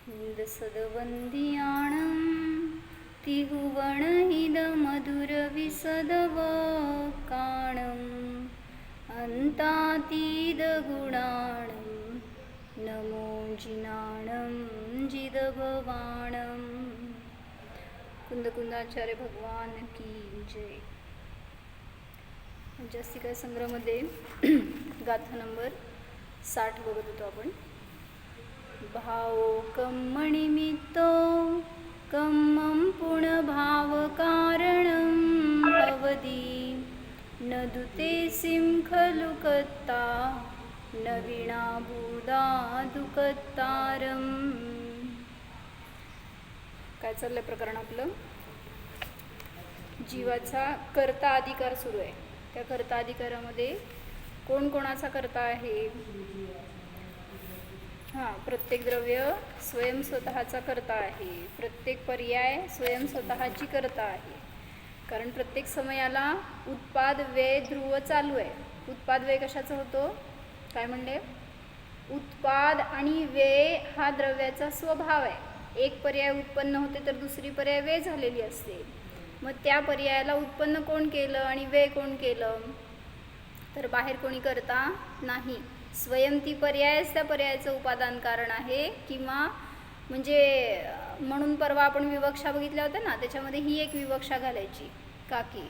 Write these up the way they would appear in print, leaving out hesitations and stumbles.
हिंदसदवंदियाणं तिहुवणहिदमधुरविसदवकाणम् अन्तातीदगुणाणं नमो जिनाणं जिदभवाणं। कुंदकुंदाचार्य भगवान की जय। जास्तिका संग्रहामध्ये गाथा नंबर 60 बघत होतो आपण। भावो कम्मनिमित्तो कम्मं पुणभावकारणं भवति न दुतेसिं खलु कत्ता न विना भूदा दुकत्तारम्। काय चाललंय प्रकरण आपलं? जीवाचा कर्ता अधिकार सुरू आहे। त्या कर्ता अधिकारामध्ये कोण कोणाचा कर्ता आहे? प्रत्येक द्रव्य स्वयं स्वतःचा कर्ता आहे, प्रत्येक पर्याय स्वयं स्वतःची कर्ता आहे। कारण प्रत्येक समयाला उत्पाद व्यय ध्रुव चालू आहे। उत्पाद व्यय कशाचा होतो? काय म्हणले? उत्पाद आणि व्यय हा द्रव्याचा स्वभाव आहे। एक पर्याय उत्पन्न होते तर दुसरी पर्याय व्यय झालेली असते। मग त्या पर्यायाला उत्पन्न कोण केलं आणि व्यय कोण केलं? तर बाहेर कोणी करता नाही, स्वयं ती पर्यायच त्या पर्यायाचं उपादान कारण आहे। किंवा म्हणजे म्हणून परवा आपण विवक्षा बघितल्या होत्या ना, त्याच्यामध्ये ही एक विवक्षा घालायची का की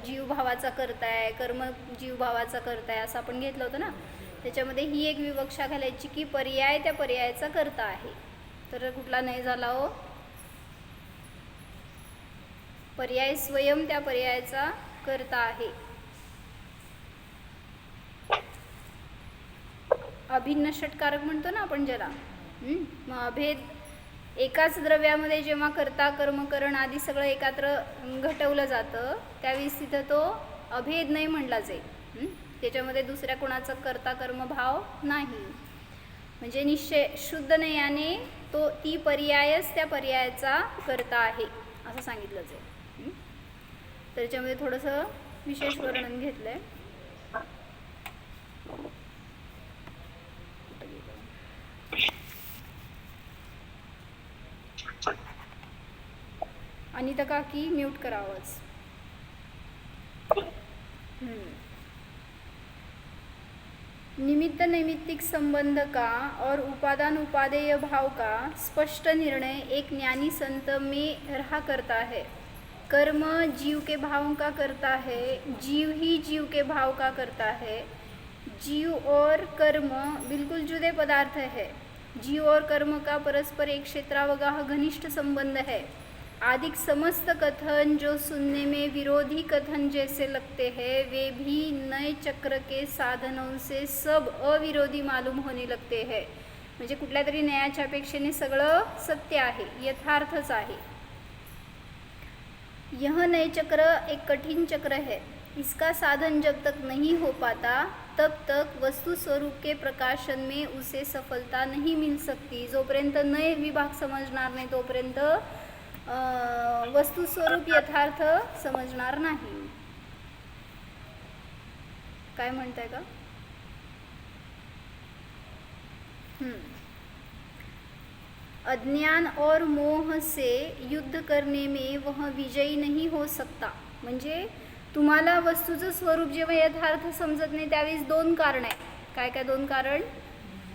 जीव भावाचा करताय, कर्म जीव भावाचा करताय असं आपण घेतलं होतं ना। त्याच्यामध्ये ही एक विवक्षा घालायची की पर्याय त्या पर्यायाचा करता आहे। तर कुठला नाही झाला हो? पर्याय स्वयं त्या पर्यायाचा करता आहे। अभिन्न षटकारक म्हणतो ना आपण ज्याला। मग अभेद एकाच द्रव्यामध्ये जेव्हा कर्ता कर्मकरण आदी सगळं एकत्र घटवलं जातं त्यावेळेस तिथं तो अभेद नाही म्हणला जाईल। त्याच्यामध्ये दुसऱ्या कोणाचा कर्ता कर्मभाव नाही, म्हणजे निश्चय शुद्ध नयाने तो ती पर्यायच त्या पर्यायाचा कर्ता आहे असं सांगितलं जाईल। त्याच्यामध्ये थोडंसं विशेष वर्णन घेतलंय। अनिता काकी म्यूट करावंच। निमित्त नैमित्तिक संबंध का और उपादान उपादेय भाव का स्पष्ट निर्णय एक ज्ञानी संत में रहा करता है। कर्म जीव के भाव का करता है, जीव ही जीव के भाव का करता है। जीव और कर्म बिल्कुल जुदे पदार्थ है। जीव और कर्म का परस्पर एक क्षेत्रावगाह घनिष्ठ संबंध है। आदिक समस्त कथन जो सुनने में विरोधी कथन जैसे लगते हैं वे भी नए चक्र के साधनों से सब अविरोधी मालूम होने लगते हैं। म्हणजे कुठल्या तरी न्यायाच्या अपेक्षेने सगळं सत्य आहे, यथार्थच आहे। यह नए चक्र एक कठिन चक्र है। इसका साधन जब तक नहीं हो पाता तब तक वस्तु स्वरूप के प्रकाशन में उसे सफलता नहीं मिल सकती। जोपर्यंत नए विभाग समजणार नाही तोपर्यंत वस्तु स्वरूप यथार्थ समजणार नाही। काय म्हणताय का? अज्ञान और मोह से युद्ध करने में वह विजयी नहीं हो सकता। म्हणजे तुम्हाला वस्तूचं स्वरूप जेव्हा यथार्थ समजत नाही त्यावेळेस दोन कारण आहे। काय काय दोन कारण?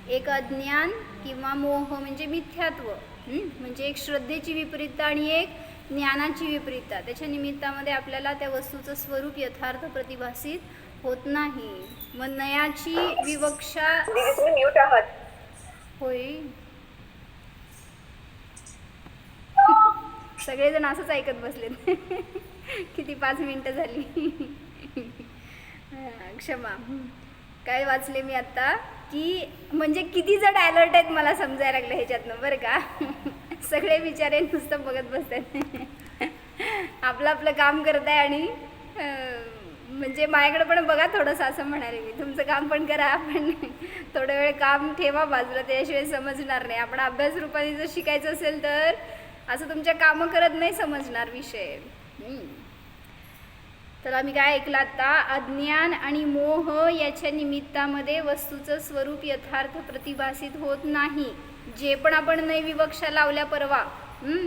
एक अज्ञान किंवा मोह म्हणजे मिथ्यात्व, म्हणजे एक श्रद्धेची विपरीतता आणि एक ज्ञानाची विपरीतता। त्याच्या निमित्तामध्ये आपल्याला त्या वस्तूचं स्वरूप यथार्थ प्रतिभासित होत नाही। मग नयाची विवक्षा म्यूट आहात होय। सगळेजण असंच ऐकत बसलेत। किती 5 मिनिटं झाली। क्षमा। काय वाचले मी आता की म्हणजे किती जण अलर्ट आहेत मला समजायला लागलं ह्याच्यातनं बरं का। सगळे बिचारे नुसतं बघत बसतात, आपलं आपलं काम करत आहे आणि म्हणजे माझ्याकडे पण बघा थोडंसं असं म्हणाले मी। तुमचं काम पण करा, पण थोडा वेळ काम ठेवा बाजूला, त्याशिवाय समजणार नाही। आपण अभ्यास रूपाने जर शिकायचं असेल तर असं तुमच्या कामं करत नाही समजणार विषय। तर आम्ही काय ऐकलं आता, अज्ञान आणि मोह याच्या निमित्तामध्ये वस्तूचं स्वरूप यथार्थ प्रतिभासित होत नाही. जे पण आपण नय विवक्षा लावल्या परवा,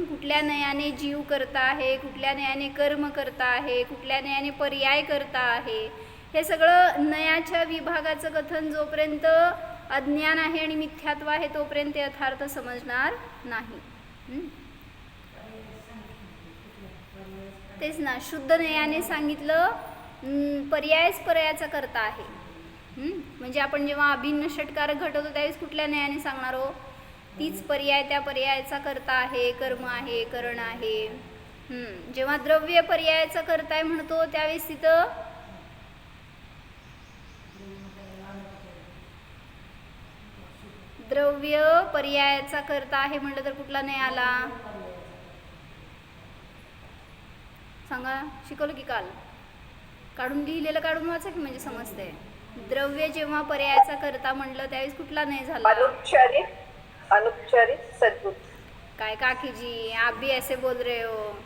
कुठल्या नयाने जीव करता आहे, कुठल्या नयाने कर्म करता आहे, कुठल्या नयाने पर्याय करता आहे, हे सगळं नयाच्या विभागाचं कथन जोपर्यंत अज्ञान आहे आणि मिथ्यात्व आहे तोपर्यंत यथार्थ समजणार नाही. तेच ना, शुद्ध नयाने सांगितलं पर्यायच पर्यायाचा करता आहे. म्हणजे आपण जेव्हा अभिन्न षटकारक घटवतो त्यावेळेस कुठल्या नयाने सांगणार हो, तीच पर्याय त्या पर्यायाचा करता आहे, कर्म आहे, करण आहे. जेव्हा द्रव्य पर्यायाचा करताय म्हणतो त्यावेळेस तिथं द्रव्य पर्यायाचा करता आहे म्हटलं तर कुठला नाही आला सांगा, शिकवलं की काल? काढून लिहिलेलं काढून वाचा की म्हणजे समजते. द्रव्य जेव्हा पर्यायाचा करता म्हटलं त्यावेळेस कुठला नाही झाला? अनुपचारित सद्बुद्ध. काय काकीजी आप भी ऐसे बोल रहे हो?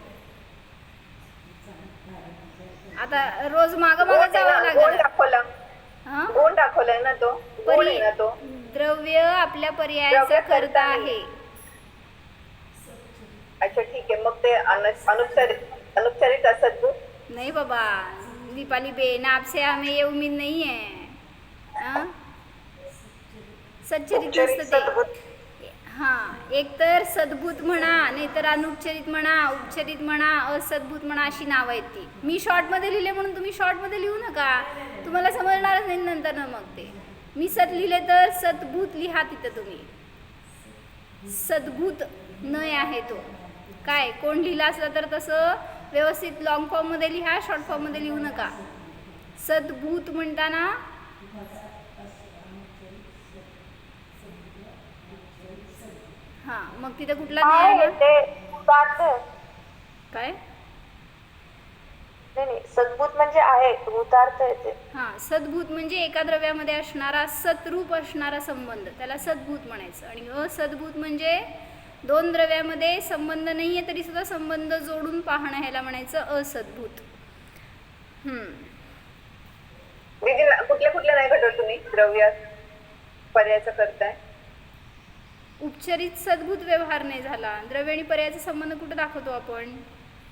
आता रोज माग जावं लागेल. गुण दाखवलाय ना तो, गुण आहे ना तो. द्रव्य आपल्या पर्यायाचा करता आहे. अच्छा ठीक आहे, मग ते अनुपचारित असद्बुद्ध नहीं बाबा दीपाली बेन, आपसे हमें ये उम्मीद नहीं है. सच्चरित नसतं ते. हां, एक तर सद्भूत म्हणा, नाहीतर अनुपचरित म्हणा, उपचरित म्हणा, असद्भूत म्हणा, अशी नावं आहेत ती. मी शॉर्टमध्ये लिहिले म्हणून तुम्ही शॉर्टमध्ये लिहू नका, तुम्हाला समजणारच नाही नंतर ना. मग ते मी सत लिहिले तर सद्भूत लिहा तिथं तुम्ही. सद्भूत नय आहे तो. काय कोण लिहिला असला तर तसं व्यवस्थित लॉंग फॉर्ममध्ये लिहा, शॉर्ट फॉर्ममध्ये लिहू नका. सद्भूत म्हणताना हां, मग तिथे कुठला काय? नाही, सद्भूत म्हणजे आहे, भूतार्थ आहे ते. हां, सद्भूत म्हणजे एका द्रव्यामध्ये असणारा सतरूप असणारा संबंध, त्याला सद्भूत म्हणायचं. आणि असद्भूत म्हणजे दोन द्रव्यामध्ये संबंध नाही आहे तरी सुद्धा संबंध जोडून पाहणं, ह्याला म्हणायचं असद्भूत. कुठल्या कुठल्या नाही घटवत तुम्ही द्रव्यात पर्यायाचा करताय? उपचरित सद्भूत व्यवहार नाही झाला. द्रव्य आणि पर्यायाचा संबंध कुठं दाखवतो आपण?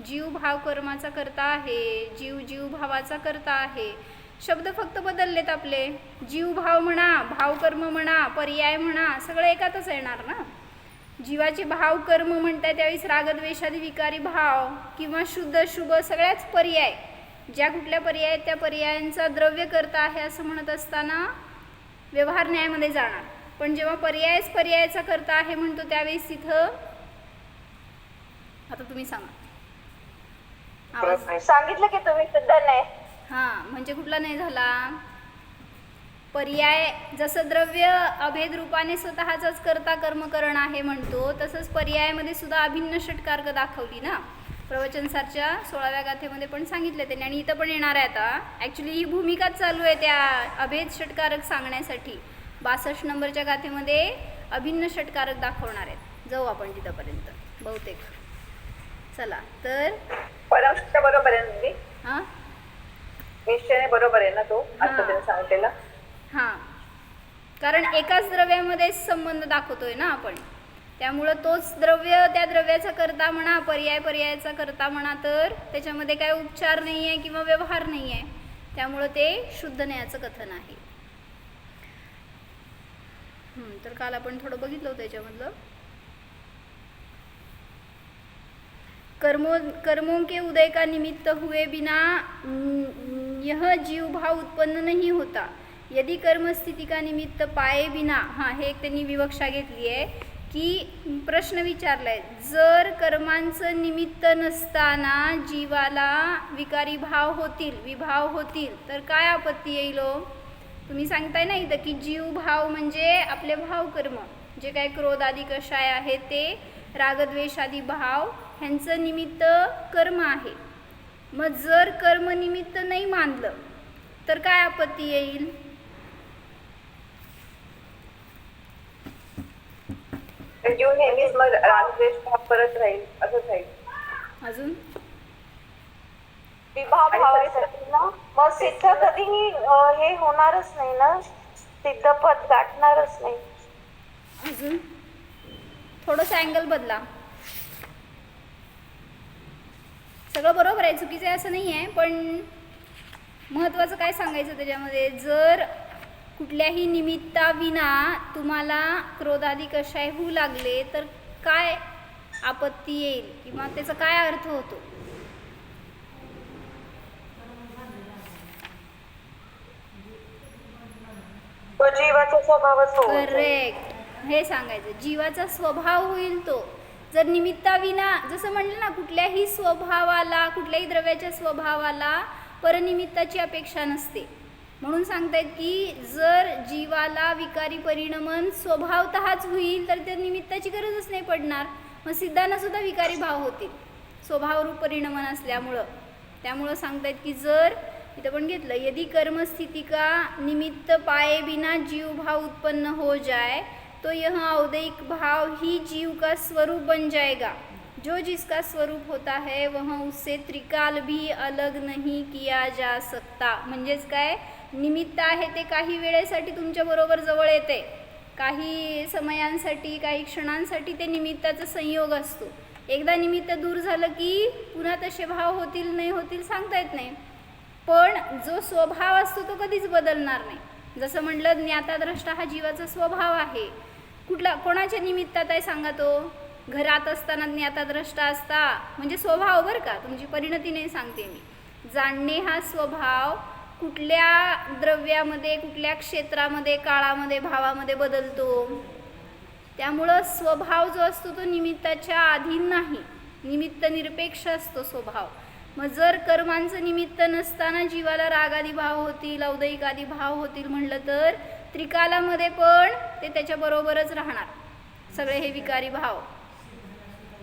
जीव भाव कर्माचा करता आहे, जीव जीव भावाचा करता आहे. शब्द फक्त बदललेत आपले. जीव भाव म्हणा, भाव कर्म म्हणा, पर्याय म्हणा, सगळं एकातच येणार ना. जीवाचे भाव कर्म म्हणताय त्यावेळेस रागद्वेषादी विकारी भाव किंवा शुद्ध शुभ सगळ्याच पर्याय, ज्या कुठल्या पर्याय त्या पर्यायांचा द्रव्य करता आहे असं म्हणत असताना व्यवहार न्यायामध्ये जाणार. पण जेव्हा पर्यायच पर्यायाचा करता आहे म्हणतो त्यावेळेस तिथं आता तुम्ही सांगा. सांगितलं की तुम्ही सुद्धा नाही. हां, म्हणजे कुठला नाही झाला? पर्याय जसं द्रव्य अभेद रूपाने स्वतःचाच करता कर्मकरण आहे म्हणतो, तसंच पर्यायामध्ये सुद्धा अभिन्न षटकारक दाखवली ना. प्रवचनसारच्या 16व्या गाथेमध्ये पण सांगितलं त्यांनी, आणि इथं पण येणार आहे. आता ॲक्च्युली ही भूमिकाच चालू आहे त्या अभेद षटकारक सांगण्यासाठी. 62 नंबरच्या गाथेमध्ये अभिन्न षटकारक दाखवणार आहेत. जाऊ आपण तिथंपर्यंत बहुतेक. चला तर परमश्रुत बरोबर आहे ना? हां, निश्चयाने बरोबर आहे ना तो आता त्यांनी सांगितलेला. हां, कारण एकाच द्रव्यामध्ये संबंध दाखवतोय ना आपण, त्यामुळं तोच द्रव्य त्या द्रव्याचा करता म्हणा, पर्याय पर्यायाचा करता म्हणा, तर त्याच्यामध्ये काय उपचार नाही आहे किंवा व्यवहार नाही आहे, त्यामुळं ते शुद्ध न्यायाचं कथन आहे. तर काल आपण थोडं बघितलं होतं त्याच्यामधलं. कर्मों के उदय का निमित्त हुए बिना यह जीव भाव उत्पन्न नहीं होता. यदि कर्म स्थिति का निमित्त पाए बिना, हां, हे एक त्यांनी विवक्षा घेतली आहे की प्रश्न विचारलाय, जर कर्मांचं निमित्त नसताना जीवाला विकारी भाव होतील, विभाव होतील, तर काय आपत्ती येईल? तुम्ही सांगताय ना इथं की जीव भाव म्हणजे आपले भाव कर्म, जे काय क्रोध आदी कषाय आहे ते रागद्वेषादी भाव ह्यांचं निमित्त कर्म आहे. मग जर कर्म निमित्त नाही मानलं तर काय आपत्ती येईल? जीव नेहमीच मग रागद्वेष करत राहील, असंच राहील. अजून विभाव भावासाठी ना, मग सिद्ध कधीही हे होणारच नाही ना, सिद्धपद गाठणारच नाही. अजून थोडंसं अँगल बदला. सगळं बरोबर आहे, चुकीचं आहे असं नाही आहे, पण महत्त्वाचं काय सांगायचं त्याच्यामध्ये, जर कुठल्याही निमित्ताविना तुम्हाला क्रोधादी कशाय होऊ लागले तर काय आपत्ती येईल किंवा त्याचा काय अर्थ होतो? तो जीवाचा स्वभावच होतो. करेक्ट, हे सांगायचं, जीवाचा स्वभाव होईल तो. जर निमित्ताविना, जसं म्हणलं ना, कुठल्याही स्वभावाला, कुठल्याही द्रव्याच्या स्वभावाला परनिमित्ताची अपेक्षा नसते. म्हणून सांगतायत की जर जीवाला विकारी परिणमन स्वभावतःच होईल तर त्या निमित्ताची गरजच नाही पडणार. मग सिद्धांना सुद्धा विकारी भाव होतील स्वभावरूप परिणमन असल्यामुळं. त्यामुळं सांगतायत की जर इथं पण घेतलं, यदि कर्मस्थिति का निमित्त पाए बिना जीव भाव उत्पन्न हो जाए तो यह औदैक भाव ही जीव का स्वरूप बन जाएगा. जो जिसका स्वरूप होता है वह उससे त्रिकाल भी अलग नहीं किया जा सकता. म्हणजेच काय, निमित्त आहे ते काही वेळेसाठी तुमच्याबरोबर जवळ येते, काही समयांसाठी, काही क्षणांसाठी ते निमित्ताचा संयोग असतो. एकदा निमित्त दूर झालं की पुन्हा तसे भाव होतील नाही होतील सांगता येत नाही. पण जो स्वभाव असतो तो कधीच बदलणार नाही. जसं म्हटलं, ज्ञाताद्रष्टा हा जीवाचा स्वभाव आहे. कुठला, कोणाच्या निमित्तात आहे सांगा? तो घरात असताना ज्ञाताद्रष्टा असता म्हणजे स्वभाव बरं का, तुमची परिणती नाही सांगते मी. जाणणे हा स्वभाव कुठल्या द्रव्यामध्ये, कुठल्या क्षेत्रामध्ये, काळामध्ये, भावामध्ये बदलतो. त्यामुळं स्वभाव जो असतो तो निमित्ताच्या अधीन नाही, निमित्त निरपेक्ष असतो स्वभाव. मग जर कर्मांचं निमित्त नसताना जीवाला रागादी भाव होतील, औदैकादी भाव होतील म्हणलं तर त्रिकालामध्ये पण ते त्याच्याबरोबरच राहणार सगळे हे विकारी भाव.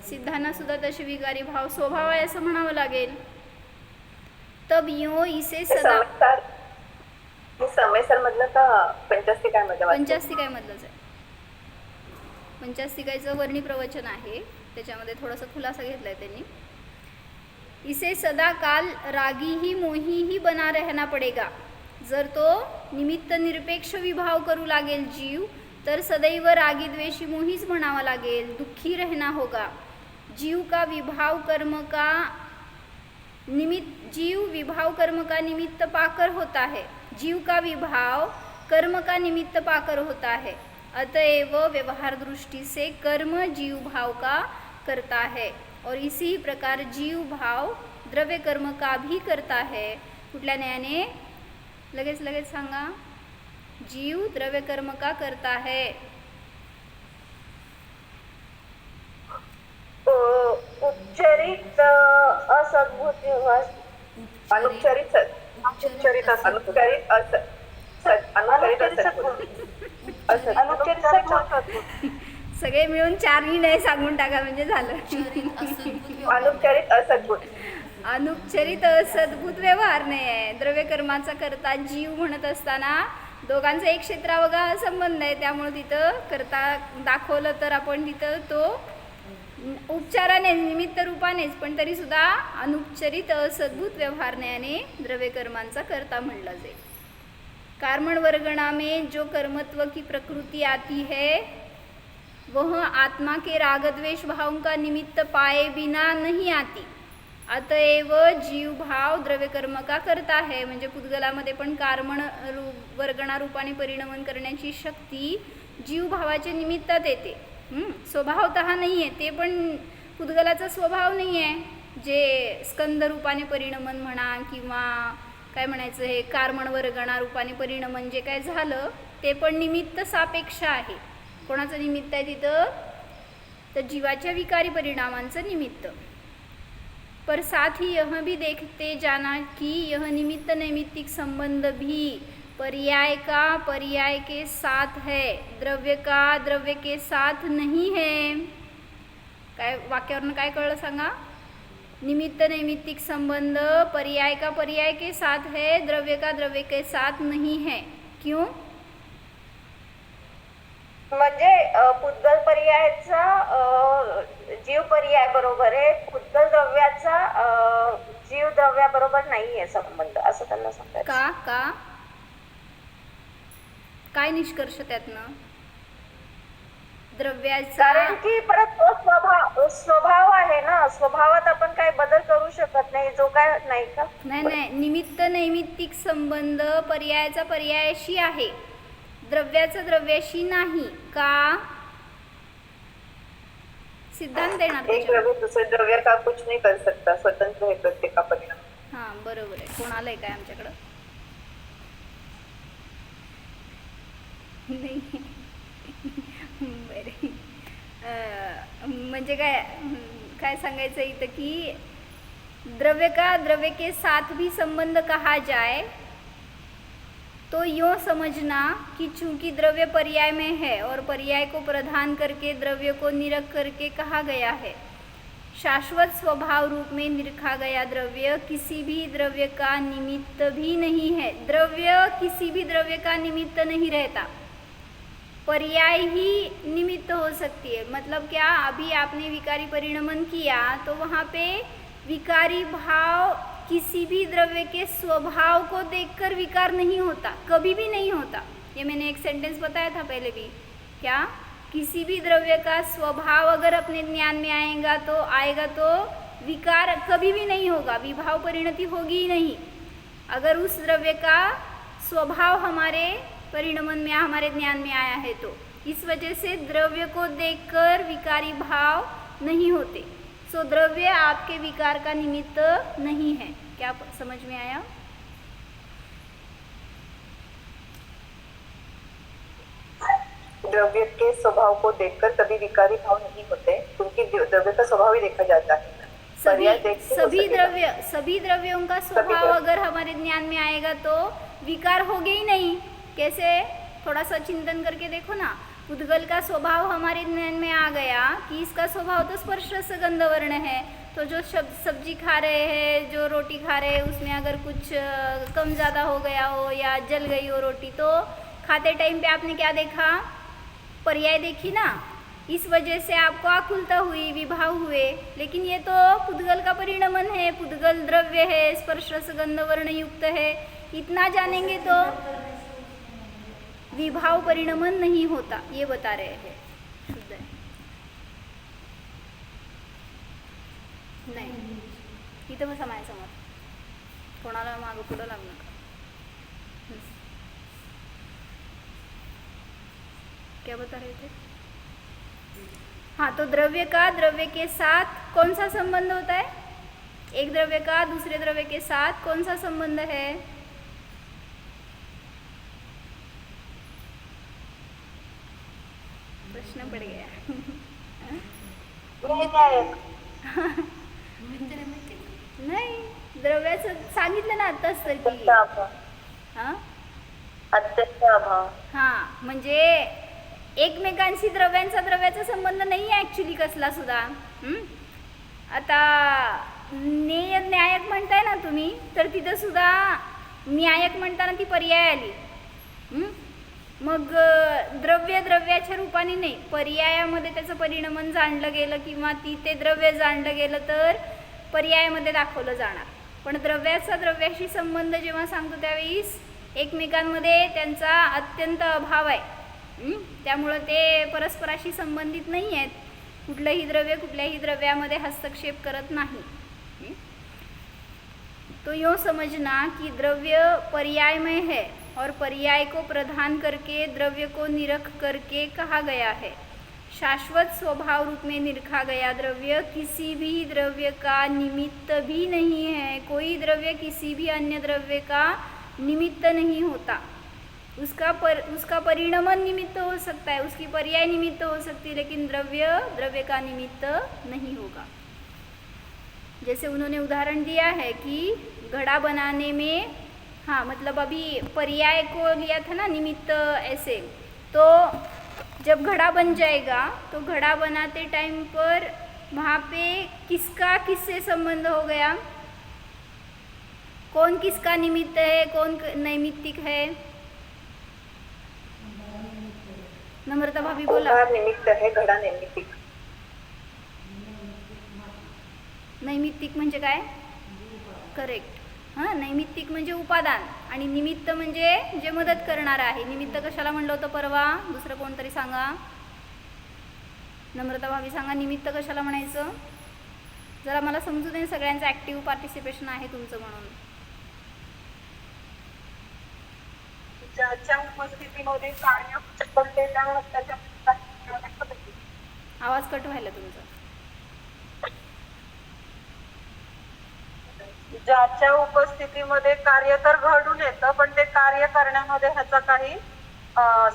सिद्धांना सुद्धा तसे विकारी भाव स्वभाव आहे असं म्हणावं लागेल. तब यो इसे सदा, समयसर मधलं का पंचस्तिकाय मधलं? पंचास्तिकाय मधलंच आहे. पंचास्तिकायचं वर्णी प्रवचन आहे, त्याच्यामध्ये थोडासा खुलासा घेतलाय त्यांनी. इसे सदा काल रागी ही मोही ही बना रहना पडेगा. जर तो निमित्त निरपेक्ष विभाव करू लागेल जीव तर सदैव रागी द्वेषी मोहीच म्हणावा लागेल, दुःखी रहना होगा. जीव का विभाव कर्म का निमित्त, जीव विभाव कर्म का निमित्त पाकर होता है. जीव का विभाव कर्म का निमित्त पाकर होता है. अतएव व्यवहार दृष्टि से कर्म जीव भाव का करता है और इसी प्रकार जीव भाव द्रव्य कर्म का भी करता है. कुठल्या न्यायाने? लगेच लगेच सांगा. जीव द्रव्य कर्म का करता है. उच्चरित असद्भूत, अनुच्चरित अनुच्चरित अनुच्चरित सगळे मिळून 4 नाही सांगून टाका म्हणजे झालं. अनुच्चरित असद्भूत. अनुपचरित असद्भूत व्यवहार नाही आहे. द्रव्य कर्माचा करता जीव म्हणत असताना दोघांचा एक क्षेत्रावगा संबंध आहे. त्यामुळे तिथं करता दाखवलं तर आपण तिथं तो उपचाराने, निमित्त रूपानेच, पण तरी सुद्धा अनुपचरित असद्भूत व्यवहारण्याने द्रव्य कर्मांचा करता म्हणलं जाईल. कार्मण वर्गणा में जो कर्मत्व की प्रकृति आती है वह आत्मा के रागद्वेष भाव का निमित्त पाए बिना नहीं आती. अतएव जीव भाव द्रव्य कर्म का करता है. म्हणजे पुद्गलामध्ये पण कार्मण वर्गणा रूपाने परिणमन करण्याची शक्ती जीव भावाच्या निमित्तात येते. स्वभावतः नाही आहे, ते पण पुद्गलाचा स्वभाव नाही आहे. जे स्कंद रूपाने परिणमन म्हणा किंवा काय म्हणायचं, हे कार्मण वर्गणा रूपाने परिणमन जे काय झालं ते पण निमित्त सापेक्ष आहे. कोणाचं निमित्त आहे तिथं? तर जीवाच्या विकारी परिणामांचं निमित्त. पर साथ ही यह भी देखते जाना कि यह निमित्त नैमित्तिक संबंध भी पर्याय का पर्याय के साथ है, द्रव्य का द्रव्य के साथ नहीं है. काय वाक्यावरनं काय कळलं सांगा? निमित्त नैमित्तिक संबंध पर्याय का पर्याय के साथ है, द्रव्य का द्रव्य के साथ नहीं है. क्यों? म्हणजे पुद्गल पर्यायाचा जीव पर्याय बरोबर आहे, पुद्गल द्रव्याचा जीव द्रव्या बरोबर निष्कर्ष त्यातनं? द्रव्याचा कारण की परत तो स्वभाव आहे ना, स्वभावात आपण काय बदल करू शकत नाही, जो काय नाही का? नाही, निमित्त नैमित्तिक संबंध पर्यायाचा पर्यायाशी आहे, द्रव्याचा द्रव्याशी नाही का? सिद्धांत देणार एक त्याच्यावर. द्रव्य दूसरे द्रव्य का कुछ नहीं कर सकता, स्वतंत्र है प्रत्येक का परिणाम. हां बरोबर आहे. कोण आलंय काय आमच्याकडं? नाही बरे. म्हणजे काय सांगायचं इथं की द्रव्य का द्रव्य के साथ भी संबंध कहा जाए तो यूँ समझना कि चूंकि द्रव्य पर्याय में है और पर्याय को प्रधान करके द्रव्य को निरख करके कहा गया है, शाश्वत स्वभाव रूप में निरखा गया द्रव्य किसी भी द्रव्य का निमित्त भी नहीं है. द्रव्य किसी भी द्रव्य का निमित्त नहीं रहता, पर्याय ही निमित्त हो सकती है. मतलब क्या, अभी आपने विकारी परिणमन किया तो वहाँ पे विकारी भाव किसी भी द्रव्य के स्वभाव को देखकर विकार नहीं होता, कभी भी नहीं होता. ये मैंने एक सेंटेंस बताया था पहले भी. क्या, किसी भी द्रव्य का स्वभाव अगर अपने ज्ञान में आएगा तो विकार कभी भी नहीं होगा, विभाव परिणति होगी ही नहीं. अगर उस द्रव्य का स्वभाव हमारे परिणमन में, हमारे ज्ञान में आया है तो इस वजह से द्रव्य को देखकर विकारी भाव नहीं होते. सो द्रव्य आपके विकार का निमित्त नहीं है. क्या समझ में आया? द्रव्य के स्वभाव को देखकर कभी विकारी भाव नहीं होते, क्योंकि द्रव्य का स्वभाव ही देखा जाता है. पर्याय देख के हो सकेगा. सभी द्रव्यों का स्वभाव अगर हमारे ज्ञान में आएगा तो विकार होगे ही नहीं. कैसे? थोड़ा सा चिंतन करके देखो ना. उद्गल का स्वभाव हमारे ज्ञान में आ गया कि इसका स्वभाव तो स्पर्श रस गंध वर्ण है, तो जो सब्जी खा रहे हैं, जो रोटी खा रहे हैं, उसमें अगर कुछ कम ज़्यादा हो गया हो या जल गई हो रोटी, तो खाते टाइम पे आपने क्या देखा? पर्याय देखी ना. इस वजह से आपको आकुलता हुई, विभाव हुए. लेकिन ये तो पुद्गल का परिणमन है, पुद्गल द्रव्य है, स्पर्श रस गंध वर्ण युक्त है. इतना जानेंगे तो विभाव परिणमन नहीं होता, ये बता रहे हैं. शुद्ध है नाही. इथं बसा माझ्यासमोर, कोणाला मागं पुढं लागू नका. क्या बता रहे थे? हाँ, तो द्रव्य का द्रव्य के साथ कौन सा संबंध होता है? एक द्रव्य का दूसरे द्रव्य के साथ कौन सा संबंध है? प्रश्न पड़ गया. नाही, द्रव्याचं सांगितलं ना आताच तर की. हां अत्यंत अभाव. हां, म्हणजे एकमेकांशी द्रव्याचा संबंध नाही आहे ॲक्च्युली कसला सुद्धा. आता न्यायक म्हणताय ना तुम्ही, तर तिथं सुद्धा न्यायक म्हणताना ती पर्याय आली. मग द्रव्याच्या रूपाने नाही, पर्यायामध्ये त्याचं परिणमन जाणलं गेलं किंवा ते द्रव्य जाणलं गेलं तर पर्यायामध्ये दाखवलं जाणार. पण द्रव्याचा द्रव्याशी संबंध जेव्हा सांगतो त्यावेळेस एकमेकांमध्ये त्यांचा अत्यंत अभाव आहे. त्यामुळं ते परस्पराशी संबंधित नाही आहेत. कुठलंही द्रव्य कुठल्याही द्रव्यामध्ये हस्तक्षेप करत नाही. तो यूँ समझना कि द्रव्य पर्यायमय है और पर्याय को प्रधान करके द्रव्य को निरख करके कहा गया है. शाश्वत स्वभाव रूप में निरखा गया द्रव्य किसी भी द्रव्य का निमित्त भी नहीं है. कोई द्रव्य किसी भी अन्य द्रव्य का निमित्त नहीं होता. उसका परिणमन निमित्त हो सकता है, उसकी पर्याय निमित्त हो सकती है, लेकिन द्रव्य का निमित्त नहीं होगा. जैसे उन्होंने उदाहरण दिया है कि घड़ा बनाने में, हाँ मतलब अभी पर्याय को लिया था ना निमित्त ऐसे, तो जब घड़ा बन जाएगा तो घड़ा बनाते टाइम पर वहाँ पे किसका किससे संबंध हो गया? कौन किसका निमित्त है, कौन नैमित्तिक है? नम्रता भाभी बोला. कुंभार निमित्त है, घड़ा नैमित्तिक. नैमित्तिक म्हणजे काय? करेक्ट. हां, नैमित्तिक म्हणजे उपादान आणि निमित्त म्हणजे जे मदत करणारं आहे. निमित्त कशाला म्हणलं होतं परवा? दुसरं कोणतरी सांगा. नम्रता भाभी सांगा, निमित्त कशाला म्हणायचं? जरा मला समजू दे, सगळ्यांचं ॲक्टिव्ह पार्टिसिपेशन आहे तुमचं म्हणून. ज्याच्या उपस्थितीमध्ये कार्य करते त्याच्या आवाज कट व्हायला तुमचा. ज्याच्या उपस्थितीमध्ये कार्य तर घडून येतं, पण ते कार्य करण्यामध्ये ह्याचा काही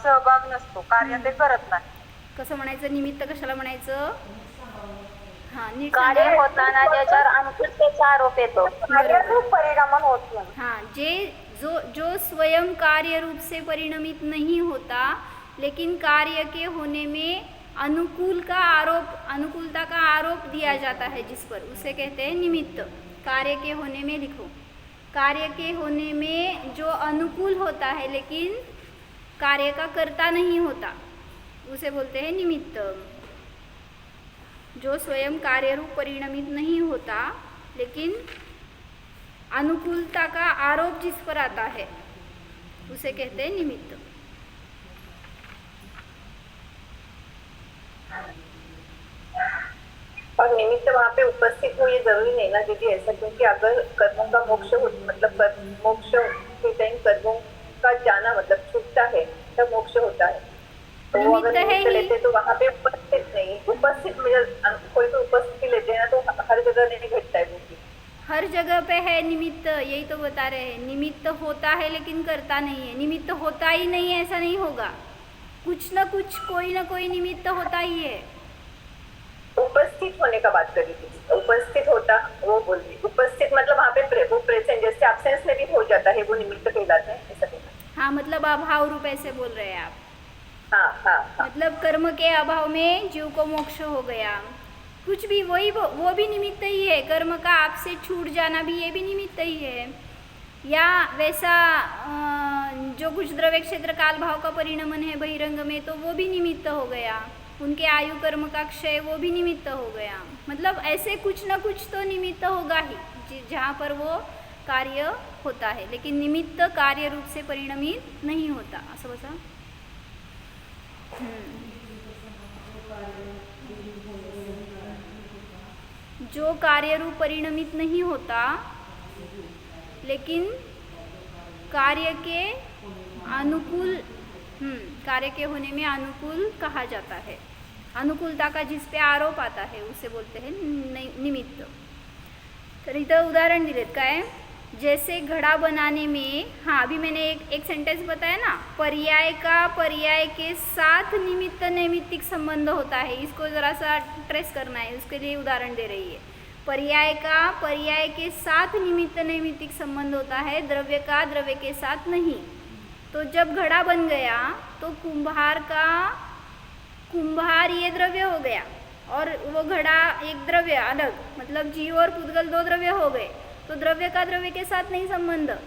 सहभाग नसतो. कार्य ते करत नाही. कसं म्हणायचं? निमित्त कशाला म्हणायचं? हां, नीट कार्य सांगा. होताना ज्याच्यावर अनुकूलतेचा आरोप येतो, कार्यरूप परिणाम होत नाही. हाँ, जो स्वयं कार्य रूप से परिणमित नहीं होता, लेकिन कार्य के होने में अनुकूलता का आरोप दिया जाता है जिस पर, उसे कहते हैं निमित्त. कार्य के होने में लिखो, कार्य के होने में जो अनुकूल होता है लेकिन कार्य का कर्ता नहीं होता, उसे बोलते हैं निमित्त. जो स्वयं कार्य रूप परिणमित नहीं होता लेकिन अनुकूलता का आरोप जिस पर आता है उसे कहते हैं निमित्त. और निमित्त वहाँ पे उपस्थित हो ये जरूरी नहीं ना दीदी, ऐसा, क्योंकि अगर कर्मों का मोक्ष मतलब मोक्ष के टाइम कर्मों का जाना मतलब छूटता है तब मोक्ष होता है. तो वो अगर निमित्त है निमित्त ही. लेते तो वहाँ पे उपस्थित नहीं, उपस्थित म्हणजे कोई तो उपस्थिति लेते हैं ना तो हर जगह नहीं घटता है वो चीज. हर जगह पे है निमित्त, यही तो बता रहे हैं. निमित्त होता है लेकिन करता नहीं है. निमित्त होता ही नहीं है ऐसा नहीं होगा, कुछ ना कुछ कोई ना कोई निमित्त होता ही है. उपस्थित होने का बात करी थी, उपस्थित होता वो बोल रही. उपस्थित मतलब वहाँ पे वो प्रेजेंट, जैसे एब्सेंस में भी हो जाता है वो निमित्त कहलाते हैं, ऐसा कहना. हाँ, मतलब अभाव रूप ऐसे बोल रहे हैं आप. हाँ हाँ हाँ. मतलब कर्म के अभाव में जीव को मोक्ष हो गया, कुछ भी वही वो भी निमित्त ही है. कर्म का आपसे छूट जाना भी ये भी निमित्त ही है. या वैसा जो कुछ द्रव्य क्षेत्र काल भाव का परिणमन है बहिरंग में, तो वो भी निमित्त हो गया. उनके आयु कर्म का क्षय वो भी निमित्त हो गया. मतलब ऐसे कुछ ना कुछ तो निमित्त होगा ही जहाँ पर वो कार्य होता है, लेकिन निमित्त कार्य रूप से परिणमित नहीं होता. असं बसा. जो कार्य रूप परिणमित नहीं होता लेकिन कार्य के अनुकूल, कार्य के होने में अनुकूल कहा जाता है. अनुकूलता का जिस पे आरोप आता है उसे बोलते हैं निमित्त. तर इथं उदाहरण दिलेत काय, जैसे घड़ा बनाने में. हाँ, अभी मैंने एक सेंटेंस बताया ना, पर्याय का पर्याय के साथ निमित्त नैमित्तिक संबंध होता है. इसको ज़रा सा ट्रेस करना है, उसके लिए उदाहरण दे रही है. पर्याय का पर्याय के साथ निमित्त नैमित्तिक संबंध होता है, द्रव्य का द्रव्य के साथ नहीं. तो जब घड़ा बन गया तो कुम्हार ये द्रव्य हो गया और वो घड़ा एक द्रव्य अलग, मतलब जीव और पुद्गल दो द्रव्य हो गए. तो द्रव्य का द्रव्य के साथ नहीं संबंध.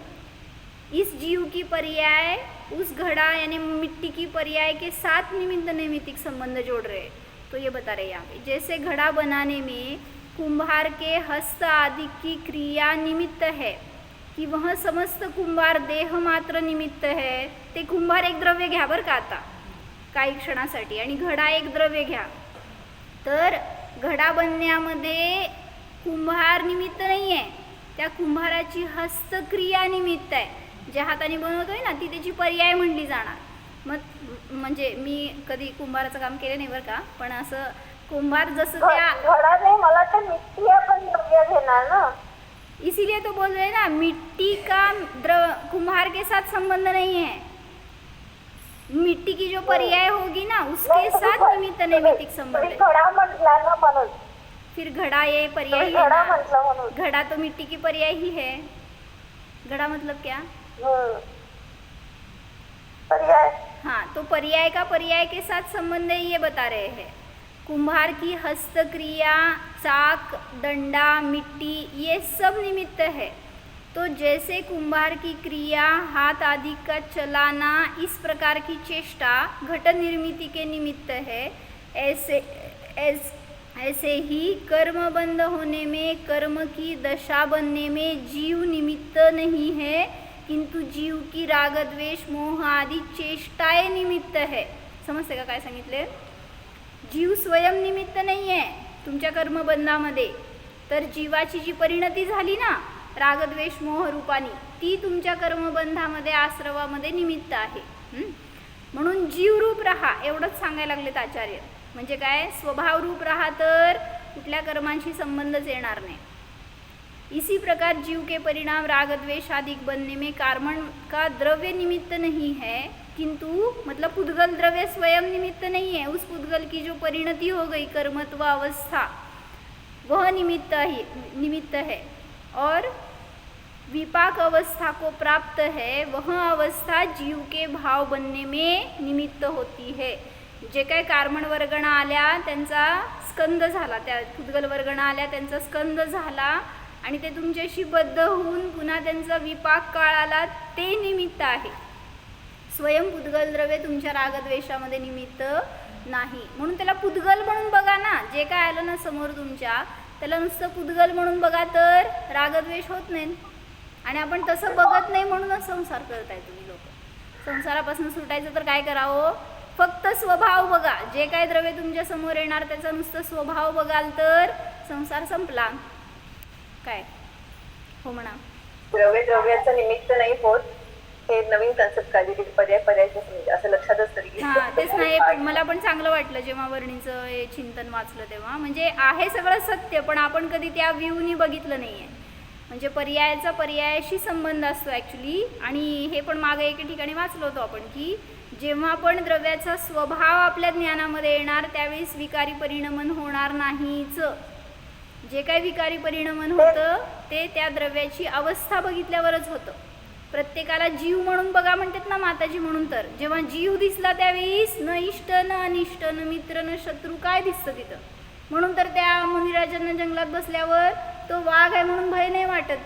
इस जीव की पर्याय उस घड़ा यानी मिट्टी की पर्याय के साथ निमित्त नैमित्तिक संबंध जोड़ रहे. तो ये बता रहे यहाँ पे, जैसे घड़ा बनाने में कुम्हार के हस्त आदि की क्रिया निमित्त है, की वह समस्त कुंभार देह मात्र निमित्त है. ते कुंभार एक द्रव्य घ्या बरं का आता काही क्षणासाठी, आणि घडा एक द्रव्य घ्या. तर घडा बनण्यामध्ये कुंभार निमित्त नाही आहे, त्या कुंभाराची हस्तक्रिया निमित्त आहे. ज्या हाताने बनवतोय ना ती त्याची पर्याय म्हणली जाणार. मग म्हणजे मी कधी कुंभाराचं काम केलं नाही बरं का, पण असं कुंभार जसं त्या घडा नाही, मला तर मिट्टी आपण द्रव्य घेणार ना, इसीलिए तो बोल रहे हैं ना, मिट्टी का कुम्हार के साथ संबंध नहीं है. मिट्टी की जो पर्याय होगी ना उसके साथ निमित्त नैमित्तिक संबंध है. घडा म्हटला ना म्हणून, फिर घड़ा ये पर्याय ही है घडा ना. म्हटलं म्हणून. घड़ा तो मिट्टी की पर्याय ही है. घड़ा मतलब क्या? पर्याय. हाँ, तो पर्याय का पर्याय के साथ संबंध है ये बता रहे हैं. कुम्हार की हस्तक्रिया, चाक, डंडा, मिट्टी ये सब निमित्त है. तो जैसे कुम्हार की क्रिया, हाथ आदि का चलाना, इस प्रकार की चेष्टा घट निर्मिति के निमित्त है, ऐसे ही कर्म बंद होने में, कर्म की दशा बनने में जीव निमित्त नहीं है, किंतु जीव की राग द्वेष मोह आदि चेष्टाएं निमित्त है. समजते का काय सांगितले? जीव स्वयं निमित्त नाही आहे तुमच्या कर्मबंधामध्ये, तर जीवाची जी परिणती झाली ना रागद्वेष मोह रूपानी, ती तुमच्या कर्मबंधामध्ये आश्रवामध्ये निमित्त आहे. म्हणून जीवरूप राहा एवढंच सांगायला लागलेत आचार्य. म्हणजे काय? स्वभाव रूप राहा तर कुठल्या कर्मांशी संबंधच येणार नाही. इसी प्रकार जीव के परिणाम राग द्वेष आदि बनने में कारण का द्रव्य निमित्त नहीं है, किंतु मतलब पुद्गल द्रव्य स्वयं निमित्त नहीं है. उस पुद्गल की जो परिणति हो गई कर्मत्व अवस्था, वह निमित्त है और विपाक अवस्था को प्राप्त है, वह अवस्था जीव के भाव बनने में निमित्त होती है. जे काय कार्मण वर्गणा आल्या त्यांचा स्कंद झाला, त्या पुद्गल वर्गणा आल्या त्यांचा स्कंद झाला आणि ते तुमच्याशी बद्ध होऊन पुन्हा त्यांचा विपाक काळ आला, ते निमित्त आहे. स्वयं पुद्गल द्रव्य तुमच्या रागद्वेषामध्ये निमित्त नाही. म्हणून त्याला पुद्गल म्हणून बघा ना. जे काय आलं ना समोर तुमच्या, त्याला नुसतं पुद्गल म्हणून बघा तर रागद्वेष होत नाही. आणि आपण तसं बघत नाही म्हणूनच संसार करताय तुम्ही लोक. संसारापासून सुटायचं तर काय करावं? फक्त स्वभाव बघा. जे काय द्रव्य तुमच्या समोर येणार त्याचा नुसतं स्वभाव बघाल तर संसार संपला. काय हो म्हणा. द्रव्याचं निमित्त नाही होत, हे नवीन कन्सेप्ट काढली पर्यायचं म्हणजे असं लक्षातच तरी. हां तेच नाही, मला पण चांगलं वाटलं जेव्हा वर्णीचं हे चिंतन वाचलं तेव्हा. म्हणजे आहे सगळं सत्य, पण आपण कधी त्या व्ह्यूनी बघितलं नाही आहे. म्हणजे पर्यायाचा पर्यायाशी संबंध असतो ॲक्च्युली. आणि हे पण मागे एके ठिकाणी वाचलं होतं आपण की जेव्हा पण द्रव्याचा स्वभाव आपल्या ज्ञानामध्ये येणार त्यावेळेस विकारी परिणमन होणार नाहीच. जे काही विकारी परिणमन होतं ते त्या द्रव्याची अवस्था बघितल्यावरच होतं. प्रत्येकाला जीव म्हणून बघा म्हणतात ना माताजी. म्हणून तर जेव्हा जीव दिसला त्यावेळेस न इष्ट न अनिष्ट न मित्र न शत्रू काय दिसतं तिथं. म्हणून तर त्या मुनिराजांना जंगलात बसल्यावर तो वाघ आहे म्हणून भय नाही वाटत,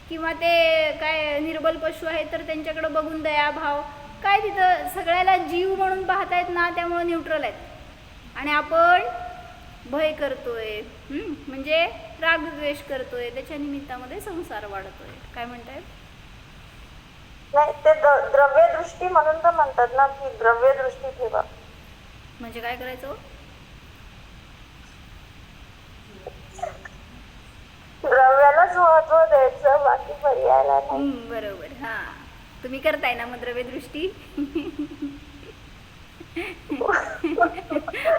किंवा ते काय निर्बल पशु आहेत तर त्यांच्याकडं बघून दयाभाव काय, तिथं सगळ्याला जीव म्हणून पाहतायत ना, त्यामुळे न्यूट्रल आहेत. आणि आपण भय करतोय, म्हणजे रागद्वेष करतोय, त्याच्या निमित्तामध्ये संसार वाढतोय. काय म्हणताय? नाही, ते द्रव्य दृष्टी म्हणून तर म्हणतात ना की द्रव्य दृष्टी ठेवा. म्हणजे काय करायचं? द्रव्यालाच महत्व द्यायचं, बाकी पर्यायाला नाही. बरोबर. हा तुम्ही करताय ना मग द्रव्य दृष्टी?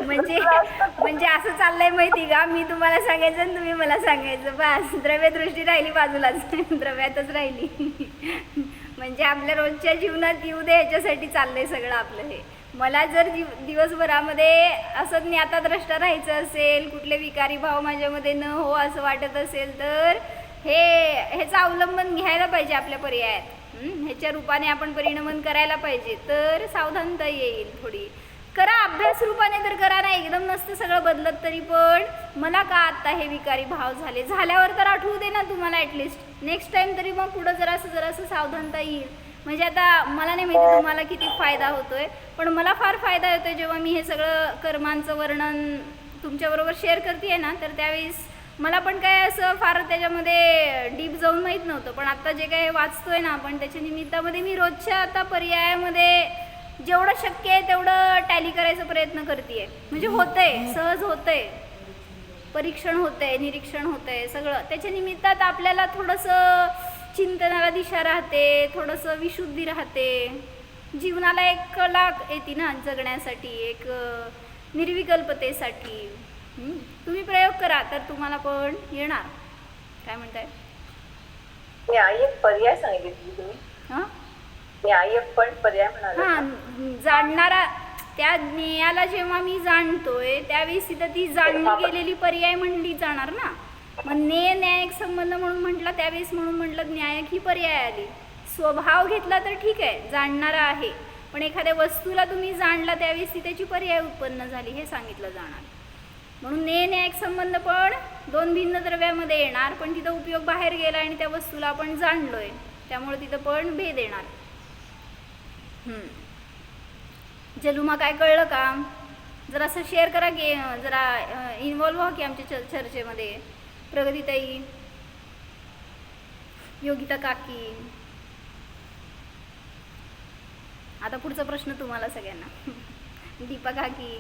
म्हणजे असं चाललंय माहिती का, मी तुम्हाला सांगायचं आणि तुम्ही मला सांगायचं, बस द्रव्य दृष्टी राहिली बाजूलाच, द्रव्यातच राहिली. म्हणजे आपल्या रोजच्या जीवनात येऊ दे ह्याच्यासाठी चाललंय सगळं आपलं हे. मला जर दिवसभरामध्ये असं ज्ञाताद्रष्टा राहायचं असेल, कुठले विकारी भाव माझ्यामध्ये न हो असं वाटत असेल तर ह्याचं अवलंबन घ्यायला पाहिजे आपल्या पर्यायात. ह्याच्या रूपाने आपण परिणमन करायला पाहिजे, तर सावधानता येईल थोडी. करा अभ्यास रूपाने तर करा ना, एकदम नसतं सगळं बदलत. तरी पण मला का आत्ता हे विकारी भाव झाल्यावर तर आठवू दे ना तुम्हाला ॲटलिस्ट. नेक्स्ट टाइम तरी मग पुढं जरासं सावधानता येईल. म्हणजे आता मला नाही माहिती तुम्हाला किती फायदा होतोय, पण मला फार फायदा होतोय जेव्हा मी हे सगळं कर्मांचं वर्णन तुमच्याबरोबर शेअर करते आहे ना, तर त्यावेळेस मला पण काय असं फार त्याच्यामध्ये डीप जाऊन माहीत नव्हतं. पण आता जे काय वाचतोय ना आपण त्याच्या निमित्तामध्ये मी रोजच्या आता पर्यायामध्ये जेवढं शक्य आहे तेवढं टॅली करायचा प्रयत्न करते. म्हणजे होतंय, सहज होतंय, परीक्षण होतंय, निरीक्षण होतंय सगळं. त्याच्या निमित्तात आपल्याला थोडंसं चिंतनाला दिशा राहते, थोडंसं विशुद्धी राहते, जीवनाला एक कला येते ना जगण्यासाठी, एक निर्विकल्पतेसाठी. तुम्ही प्रयोग करा तर तुम्हाला पण येणार. काय म्हणताय? न्यायिक पर्याय सांगितले तुम्ही. हां न्यायिक पण पर्याय म्हणाले. हां जाणणारा त्या ज्ञेयाला जेव्हा मी जाणतोय त्यावेळेस तिथं ती जाणली गेलेली पर्याय म्हणली जाणार ना. मग न्यायिक संबंध म्हणून म्हटला त्यावेळेस, म्हणून म्हटलं न्यायिक ही पर्याय आली. स्वभाव घेतला तर ठीक आहे, जाणणारा आहे, पण एखाद्या वस्तूला तुम्ही जाणला त्यावेळेस ती त्याची पर्याय उत्पन्न झाली हे सांगितलं जाणार. म्हणून न्यायिक संबंध पण दोन भिन्न द्रव्यामध्ये येणार, पण तिथं उपयोग बाहेर गेला आणि त्या वस्तूला आपण जाणलोय त्यामुळे तिथं पण भेद येणार. जलुमा काय कळलं का? जरा असं शेअर करा की जरा इन्वॉल्व्ह व्हा की आमच्या चर्चेमध्ये. प्रगतीताई, योगिता काकी. आता पुढचा प्रश्न तुम्हाला सगळ्यांना. दीपा काकी.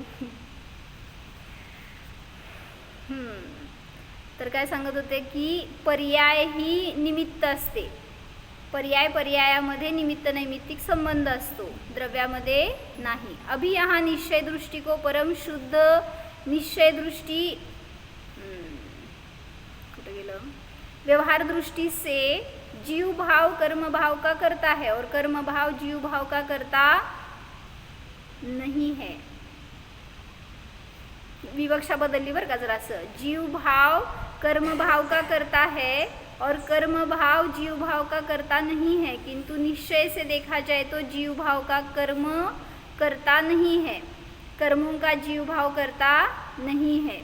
तर काय सांगत होते की पर्याय ही निमित्त असते. पर्यायामध्ये निमित्त नैमित्तिक संबंध असतो, द्रव्यामध्ये नाही. अभी यहाँ निश्चय दृष्टि को परम शुद्ध निश्चय दृष्टि कुठे गेलं, व्यवहार दृष्टि से जीव भाव कर्म भाव का करता है और कर्म भाव जीव भाव का करता नहीं है. विवक्षा बदलली बरं का जरासं. जीव भाव कर्म भाव का करता है और कर्म भाव जीव भाव का करता नहीं है, किंतु निश्चय से देखा जाए तो जीव भाव का कर्म करता नहीं है, कर्मों का जीव भाव करता नहीं है.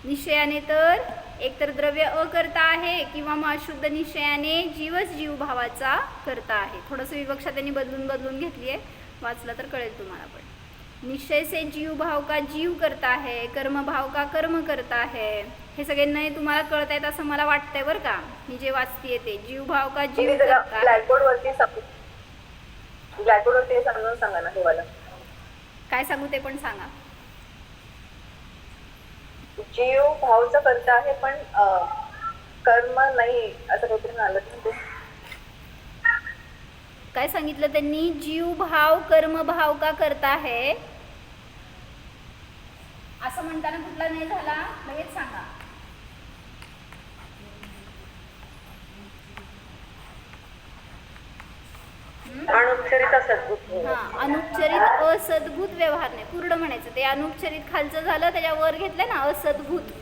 निश्चयाने तर एकतर द्रव्य अकर्ता आहे किंवा मग अशुद्ध निश्चयाने जीवच जीव भावाचा करता आहे. थोडंसं विवक्षा त्यांनी बदलून घेतली आहे, वाचलं तर कळेल तुम्हाला. पण निश्चय से जीव भाव का जीव करता है, कर्म भाव का कर्म करता है. हे सगळ्यांना तुम्हाला कळत आहेत असं मला वाटतंय बरं का. मी जे वाचतीये ते जीव भाव का जीव करता. ब्लॅकबोर्ड वरती समजून सांगा ना हे वाला. काय सांगू ते पण सांगा. जीव भावचा करता आहे पण कर्म नाही असं काहीतरी आलं ना ते. काय सांगितलं त्यांनी, जीव भाव कर्म भाव का करता है असं म्हणताना कुठला नाही झाला लगेच सांगा. अनुपचरित असद्भूत. अनुपचरित असद्भूत व्यवहार नाही, पूर्ण म्हणायचं ते. अनुपचरित खालचं झालं, त्याच्यावर घेतलंय ना असद्भूत,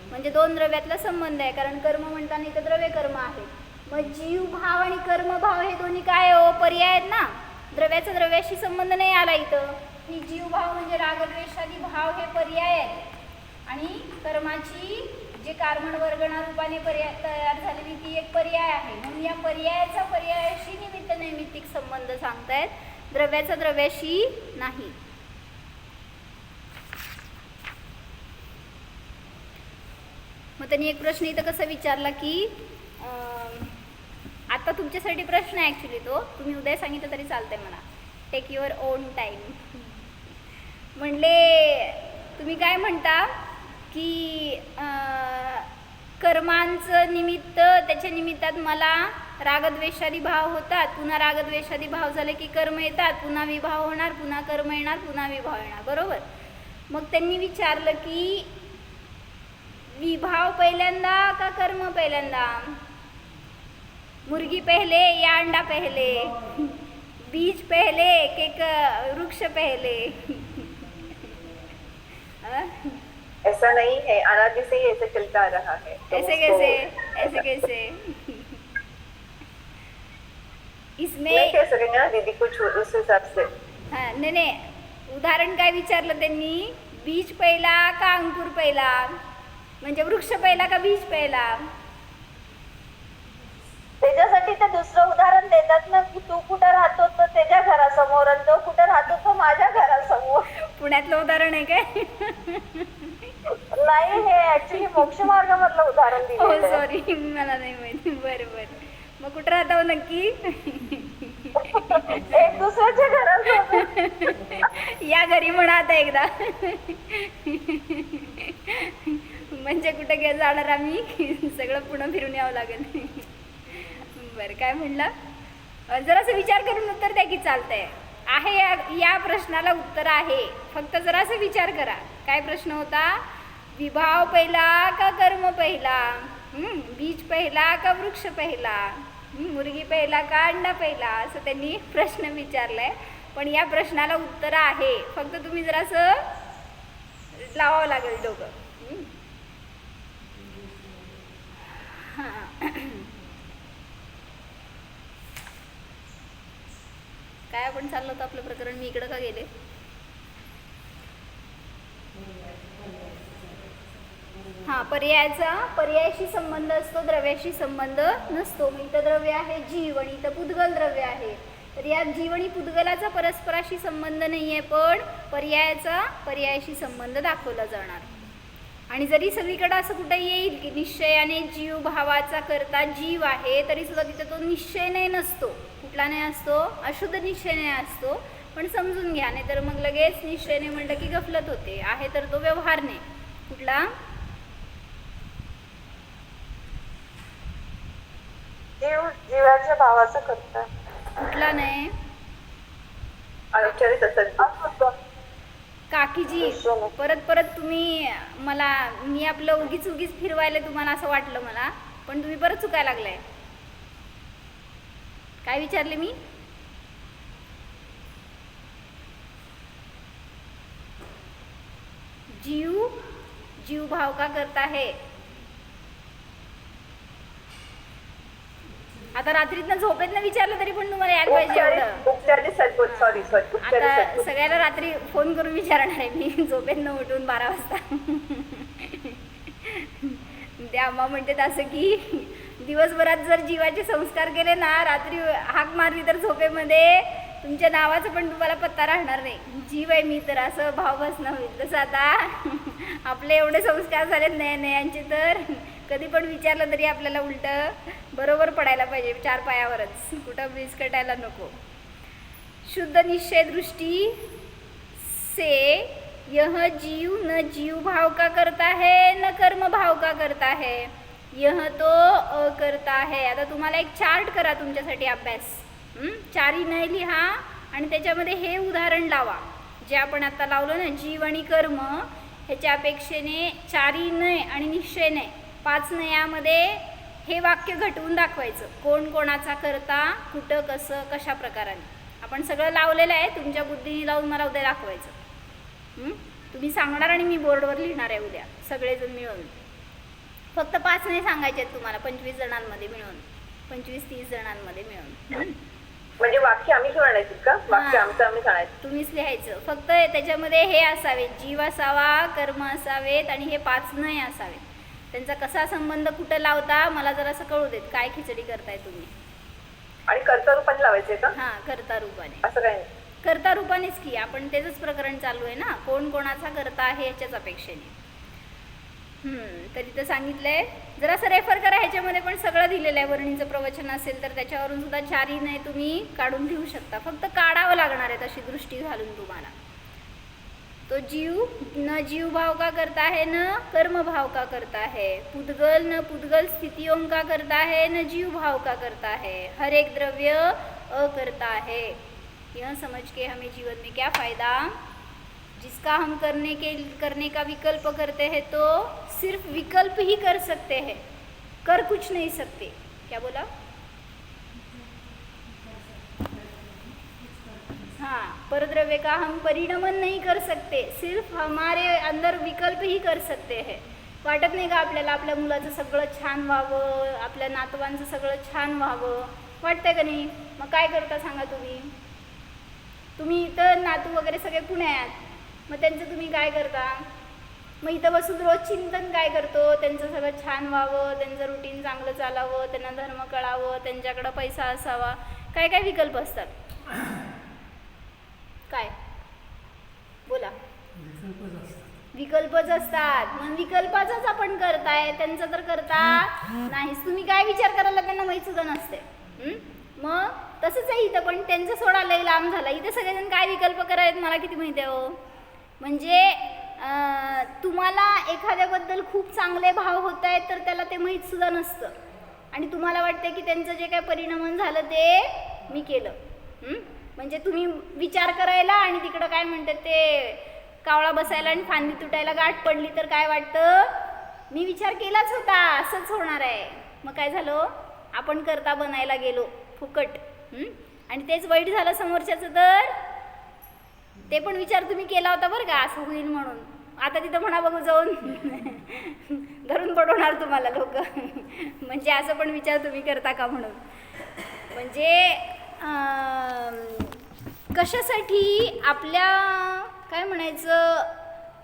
म्हणजे दोन द्रव्यातला संबंध आहे. कारण कर्म म्हणताना इथं द्रव्य कर्म आहे. मग जीव भाव आणि कर्म भाव हे दोन्ही काय हो, पर्याय आहेत ना. द्रव्याचा द्रव्याशी संबंध नाही आला इथं. ही जीव भाव म्हणजे रागद्वेषादी भाव हे पर्याय आहेत आणि कर्माची जे कार्मण वर्गणा रूपाने पर्याय तयार झालेली ती एक पर्याय आहे. म्हणून या पर्यायाचा पर्यायाशी निमित्त नैमित्तिक संबंध सांगतायत, द्रव्याचा द्रव्याशी नाही. मग त्यांनी एक प्रश्न इथं कसा विचारला की आता तुमच्यासाठी प्रश्न आहे ॲक्च्युली तो, तुम्ही उद्या सांगितलं तरी चालतंय मला. Take your own time. म्हणले तुम्ही काय म्हणता की कर्मांचं निमित्त, त्याच्या निमित्तात मला रागद्वेषादी भाव होतात, पुन्हा रागद्वेषादी भाव झाले की कर्म येतात, पुन्हा विभाव होणार, पुन्हा कर्म येणार, पुन्हा विभाव येणार, बरोबर. मग त्यांनी विचारलं की विभाव पहिल्यांदा का कर्म पहिल्यांदा, मुर्गी पहले या अंडा पहले, बीज पहले के वृक्ष पहले. ऐसा नहीं है, अनादि से ही ऐसे चलता आ रहा है. ऐसे कैसे इसमें नहीं कह सकेंगे ना दीदी कुछ उस हिसाब से. हाँ नहीं, उदाहरण काय विचारलं त्यांनी, बीज पहिला का अंकुर पहिला, म्हणजे वृक्ष पहिला का बीज पहिला. त्याच्यासाठी ते दुसरं उदाहरण देतात ना की तू कुठं राहतो तर त्याच्या घरासमोर आणि तो कुठं राहतो तो माझ्या घरासमोर. पुण्यातलं उदाहरण आहे काय. नाही, हे ऍक्च्युली मोक्ष मार्गामधलं उदाहरण हो दिलं. सॉरी, मला नाही माहिती. बरं मग कुठं राहता हो नक्की. एक दुसऱ्याच्या घरासमोर. या घरी म्हणा आता एकदा. म्हणजे कुठे घ्या जाणार आम्ही, सगळं पुन्हा फिरून यावं लागेल. बरं काय म्हणला, जरासं विचार करून उत्तर द्या की चालतंय. आहे या प्रश्नाला उत्तर आहे, फक्त जरासं विचार करा. काय प्रश्न होता, विभाव पहिला का कर्म पहिला, बीज पहिला का वृक्ष पहिला, मुर्गी पहिला का अंडा पहिला, असं त्यांनी प्रश्न विचारलाय. पण या प्रश्नाला उत्तर आहे, फक्त तुम्ही जरासं लावावं लागेल डोकं. काय आपण चाललं होतं आपलं प्रकरण, मी इकडं का गेले. पर्यायाशी संबंध असतो, द्रव्याशी संबंध नसतो. इथं द्रव्य आहे जीव आणि इथं पुद्गल द्रव्य आहे. तर या जीव आणि पुद्गलाचा परस्पराशी संबंध नाही आहे, पण पर्यायाशी संबंध दाखवला जाणार. आणि जरी सगळीकडे असं कुठं येईल की निश्चयाने जीव भावाचा करता जीव आहे, तरी सुद्धा तिथे तो निश्चयने नसतो. कुठला नाही असतो? अशुद्ध निश्चयने असतो. पण समजून घ्या, नाही तर मग लगेच निश्चयने म्हटलं की गफलत होते. आहे तर तो व्यवहारने. कुठला? जीवाच्या भावाचा करता. कुठला नाही? अनुच्चारित असेल काकीजी, परत तुम्ही मी आपलं उगीच फिरवायला तुम्हाला असं वाटलं मला, पण तुम्ही परत चुकायला लागलाय. काय विचारले मी? जीव भाव का करता है. आता रात्रीतनं झोपेतनं विचारलं तरी पण तुम्हाला यायला पाहिजे एवढं. उपचारित सद्बोध. सॉरी आता सगळ्याला रात्री फोन करून विचारणार आहे मी, झोपेतनं उठून 12 वाजता. ते आम्हा म्हणते असं की दिवसभरात जर जीवाचे संस्कार केले ना, रात्री हाक मारली तर झोपेमध्ये तुमच्या नावाचं पण तुम्हाला पत्ता राहणार नाही. जीव आहे मी तर असं भाव बसणं होईल. तसं आता आपले एवढे संस्कार झालेत नयांचे, तर कधी पण विचारलं तरी आपल्याला उलटं बरोबर पडायला पाहिजे, 4 पायावरच, कुठं विस्कटायला नको. शुद्ध निश्चय दृष्टी से यह जीव न जीव भाव का करता है न कर्म भाव का करता है, यह तो अकर्ता है. आता तुम्हाला एक चार्ट करा तुमच्यासाठी अभ्यास. 4 नय लिहा आणि त्याच्यामध्ये हे उदाहरण लावा जे आपण आता लावलं ना, जीव आणि कर्म ह्याच्या अपेक्षेने 4 नय आणि निश्चयने 5 नयामध्ये हे वाक्य घटवून दाखवायचं. कोण कोणाचा करता, कुठं, कसं, कशा प्रकाराने. आपण सगळं लावलेलं आहे, तुमच्या बुद्धीने लावून मला उद्या दाखवायचं. तुम्ही सांगणार आणि मी बोर्डवर लिहिणार आहे उद्या सगळेजण मिळून. फक्त 5 नाही सांगायचे आहेत तुम्हाला, 25 जणांमध्ये मिळून, 25-30 जणांमध्ये मिळून. म्हणजे वाक्य आम्ही म्हणायचं का? वाक्य आमचं आम्ही सांगायचं, तुम्हीच लिहायचं. फक्त त्याच्यामध्ये हे असावेत, जीव असावा, कर्म असावेत आणि हे 5 नय असावेत. त्यांचा कसा संबंध कुठं लावता मला जरा असं कळू देत. काय खिचडी करताय तुम्ही? आणि कर्ता रूपाने लावायचे का? हां, कर्ता रूपाने. असं काय नाही, कर्ता रूपानेच की आपण त्याचंच प्रकरण चालू आहे ना, कोण कोणाचा करता आहे ह्याच्याच अपेक्षेने. तर इथं सांगितलंय, जरासं रेफर करा, ह्याच्यामध्ये पण सगळं दिलेलं आहे. वर्णीचं प्रवचन असेल तर त्याच्यावरून सुद्धा 4 नय तुम्ही काढून ठेवू शकता. फक्त काढावं लागणार आहे तशी दृष्टी घालून तुम्हाला. तो जीव न जीव भाव का करता है न कर्म भाव का करता है, पुद्गल न पुद्गल स्थितियों का करता है न जीव भाव का करता है, हर एक द्रव्य अकर्ता है. यह समझ के हमें जीवन में क्या फ़ायदा, जिसका हम करने का विकल्प करते हैं तो सिर्फ विकल्प ही कर सकते हैं, कर कुछ नहीं सकते. क्या बोला? हाँ, परद्रव्य का हम परिणमन नहीं कर सकते, सिर्फ हमारे अंदर विकल्प ही कर सकते हैं. वाटत नाही का आपल्याला आपल्या मुलाचं सगळं छान व्हावं, आपल्या नातवांचं सगळं छान व्हावं, वाटतंय का नाही? मग काय करता सांगा तुम्ही इथं नातू वगैरे सगळे पुण्यात, मग त्यांचं तुम्ही काय करता? मग इथं बसून रोज चिंतन काय करतो? त्यांचं सगळं छान व्हावं, त्यांचं रुटीन चांगलं चालावं, त्यांना धर्म कळावं, त्यांच्याकडं पैसा असावा. काय काय विकल्प असतात? काय बोला? विकल्पच असतात. मग विकल्पाचाच आपण करताय, त्यांचं तर करता नाहीच. तुम्ही काय विचार करायला त्यांना माहीत सुद्धा नसते. मग तसंच आहे इथं पण. त्यांचं सोडा लई लांब झाला. इथं सगळेजण काय विकल्प करायला मला किती माहिती आहे हो. म्हणजे तुम्हाला एखाद्याबद्दल खूप चांगले भाव होत आहेत तर त्याला ते माहीत सुद्धा नसतं, आणि तुम्हाला वाटतं की त्यांचं जे काय परिणाम झालं ते मी केलं. म्हणजे तुम्ही विचार करायला आणि तिकडं काय म्हणतात ते कावळा बसायला आणि फांदी तुटायला गाठ पडली तर काय वाटतं, मी विचार केलाच होता, असंच होणार आहे. मग काय झालं, आपण करता बनायला गेलो फुकट. आणि तेच वाईट झालं समोरच्याचं, तर ते पण विचार तुम्ही केला होता बरं का, असं होईल म्हणून. आता तिथं म्हणा बघू जाऊन धरून पडवणार तुम्हाला लोक. म्हणजे असं पण विचार तुम्ही करता का म्हणून. म्हणजे कशासाठी, आपल्या काय म्हणायचं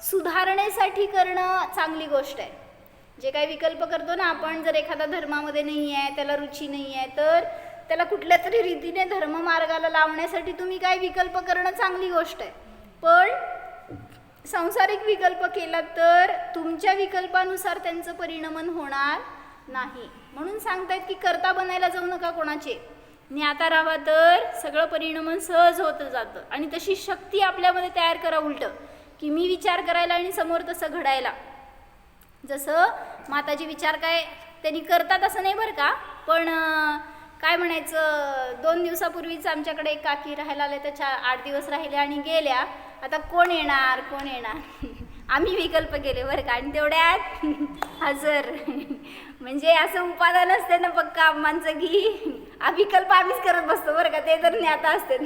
सुधारणेसाठी करणं चांगली गोष्ट आहे. जे काही विकल्प करतो ना आपण, जर एखादा धर्मामध्ये नाही आहे, त्याला रुची नाही आहे, तर त्याला कुठल्या तरी रीतीने धर्ममार्गाला लावण्यासाठी तुम्ही काय विकल्प करणं चांगली गोष्ट आहे, पण सांसारिक विकल्प केला तर तुमच्या विकल्पानुसार त्यांचं परिणमन होणार नाही. म्हणून सांगतायत की कर्ता बनायला जाऊ नका कोणाचे, ज्ञाता राहा तर सगळं परिणमन सहज होतं जातं. आणि तशी शक्ती आपल्यामध्ये तयार करा उलटं, की मी विचार करायला आणि समोर तसं घडायला. जसं माताजी विचार काय त्यांनी करतात असं नाही बरं का, पण काय म्हणायचं, 2 दिवसापूर्वीच आमच्याकडे एक काकी राहायला आले, त्या 8 दिवस राहिले आणि गेल्या. आता कोण येणार कोण येणार आम्ही विकल्प केले बरं का, आणि तेवढ्यात हजर. म्हणजे असं उपादान असते ना पक्का आम्हांचं की विकल्प आम्हीच करत बसतो बरं का, ते तर ज्ञाता असते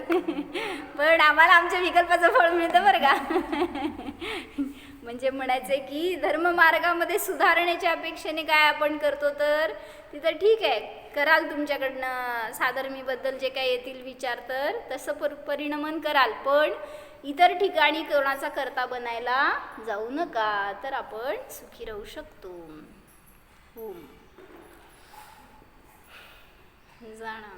पण आम्हाला आमच्या विकल्पाचं फळ मिळतं बरं का. म्हणजे म्हणायचं की धर्ममार्गामध्ये सुधारण्याच्या अपेक्षेने काय आपण करतो तर तिथं ठीक आहे, कराल तुमच्याकडनं साधर्मीबद्दल जे काय येतील विचार तर तसं परिणमन कराल, पण इतर ठिकाणी कोणाचा कर्ता बनायला जाऊ नका, तर आपण सुखी राहू शकतो. जाणा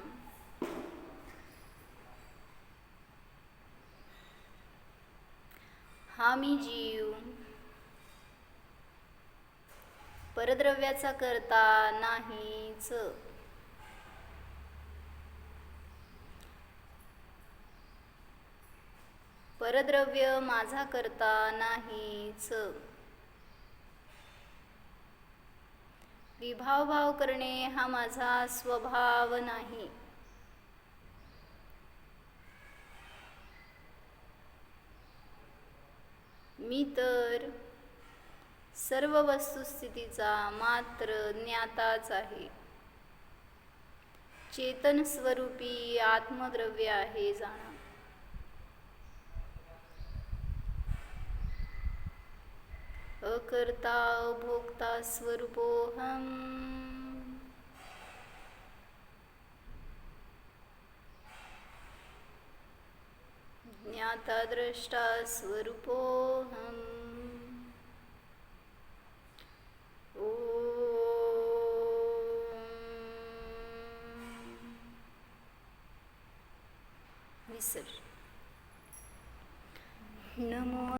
हा मी जीव परद्रव्याचा करता नाहीच. परद्रव्य माझा करता नाहीच. विभाव करणे हा माझा स्वभाव नाही. मी तर सर्व वस्तुस्थितीचा मात्र ज्ञाताच आहे. चेतन स्वरूपी आत्मद्रव्य आहे जाणा. अकर्ता भोक्ता स्वरूपोऽहम्. ज्ञाता द्रष्टा स्वरूपोऽहम्. विसर. नमो